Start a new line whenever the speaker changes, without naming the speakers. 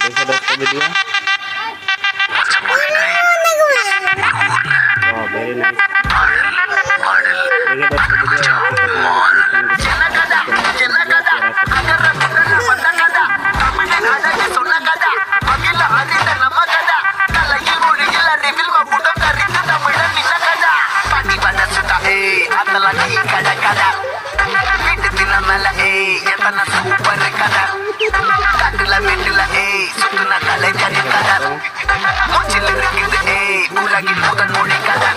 कैसा दोस्तों वीडियो? वाह वेरी नाइस। देखिए दोस्तों वीडियो
மூச்சில் இருக்குது பூலகில் முதன் மொழி கதை